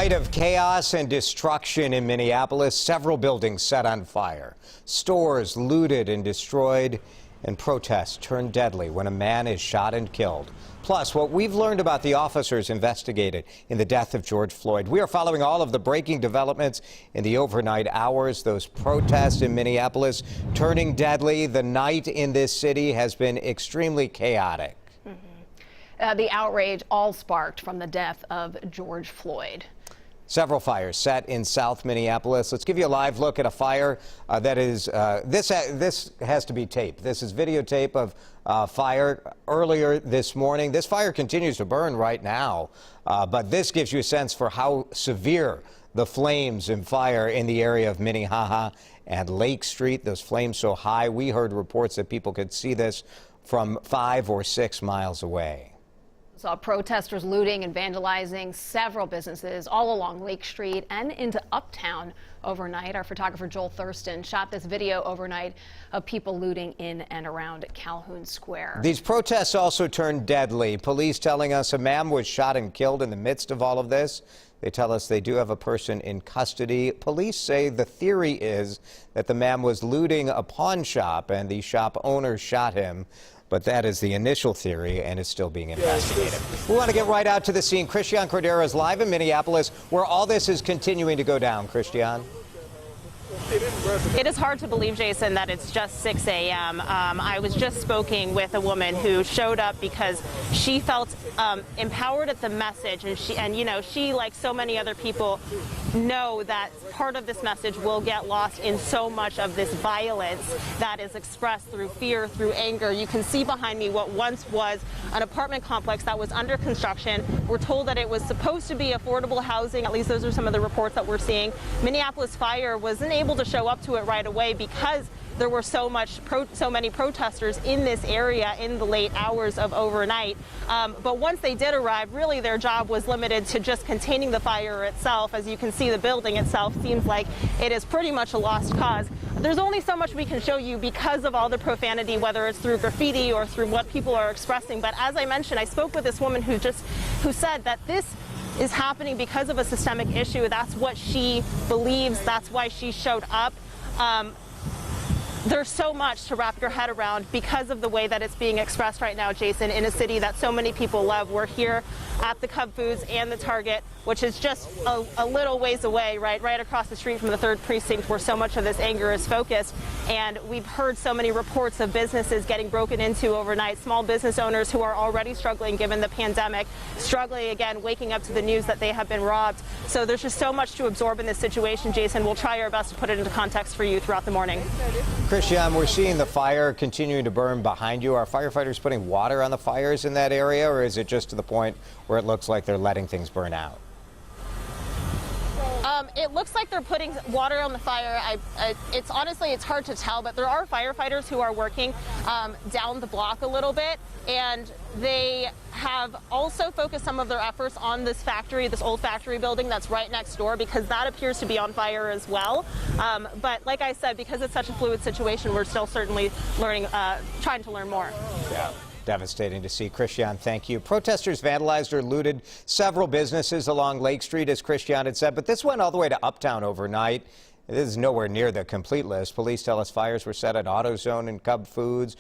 night of chaos and destruction in Minneapolis. Several buildings set on fire, stores looted and destroyed, and protests turned deadly when a man is shot and killed. Plus, what we've learned about the officers investigated in the death of George Floyd. We are following all of the breaking developments in the overnight hours. Those protests in Minneapolis turning deadly. The night in this city has been extremely chaotic. The outrage all sparked from the death of George Floyd. Several fires set in South Minneapolis. Let's give you a live look at a fire that is, this has to be taped. This is videotape of fire earlier this morning. This fire continues to burn right now, but this gives you a sense for how severe the flames and fire in the area of Minnehaha and Lake Street. Those flames so high, we heard reports that people could see this from 5 or 6 miles away. Saw protesters looting and vandalizing several businesses all along Lake Street and into Uptown overnight. Our photographer Joel Thurston shot this video overnight of people looting in and around Calhoun Square. These protests also turned deadly. Police telling us a man was shot and killed in the midst of all of this. They tell us they do have a person in custody. Police say the theory is that the man was looting a pawn shop and the shop owner shot him. But that is the initial theory and is still being investigated. We want to get right out to the scene. Christian Cordero is live in Minneapolis, where all this is continuing to go down. Christian. It is hard to believe, Jason, that it's just 6 a.m. I was just speaking with a woman who showed up because she felt empowered at the message, and she, like so many other people, know that part of this message will get lost in so much of this violence that is expressed through fear, through anger. You can see behind me what once was an apartment complex that was under construction. We're told that it was supposed to be affordable housing. At least those are some of the reports that we're seeing. Minneapolis Fire wasn't able to show up to it right away because there were so many protesters in this area in the late hours of overnight. But once they did arrive, really their job was limited to just containing the fire itself. As you can see, the building itself seems like it is pretty much a lost cause. There's only so much we can show you because of all the profanity, whether it's through graffiti or through what people are expressing. But as I mentioned, I spoke with this woman who said that this is happening because of a systemic issue. That's what she believes. That's why she showed up. There's so much to wrap your head around because of the way that it's being expressed right now, Jason, in a city that so many people love. We're here at the Cub Foods and the Target, which is just a little ways away, right across the street from the 3rd Precinct, where so much of this anger is focused. And we've heard so many reports of businesses getting broken into overnight, small business owners who are already struggling given the pandemic, struggling again, waking up to the news that they have been robbed. So there's just so much to absorb in this situation, Jason. We'll try our best to put it into context for you throughout the morning. Christian, we're seeing the fire continuing to burn behind you. Are firefighters putting water on the fires in that area, or is it just to the point where it looks like they're letting things burn out? It looks like they're putting water on the fire. It's honestly, it's hard to tell, but there are firefighters who are working down the block a little bit, and they have also focused some of their efforts on this factory, this old factory building that's right next door, because that appears to be on fire as well. But like I said, because it's such a fluid situation, we're still certainly learning, trying to learn more. Yeah. Devastating to see. Christian, thank you. Protesters vandalized or looted several businesses along Lake Street, as Christian had said, but this went all the way to Uptown overnight. This is nowhere near the complete list. Police tell us fires were set at AutoZone and Cub Foods,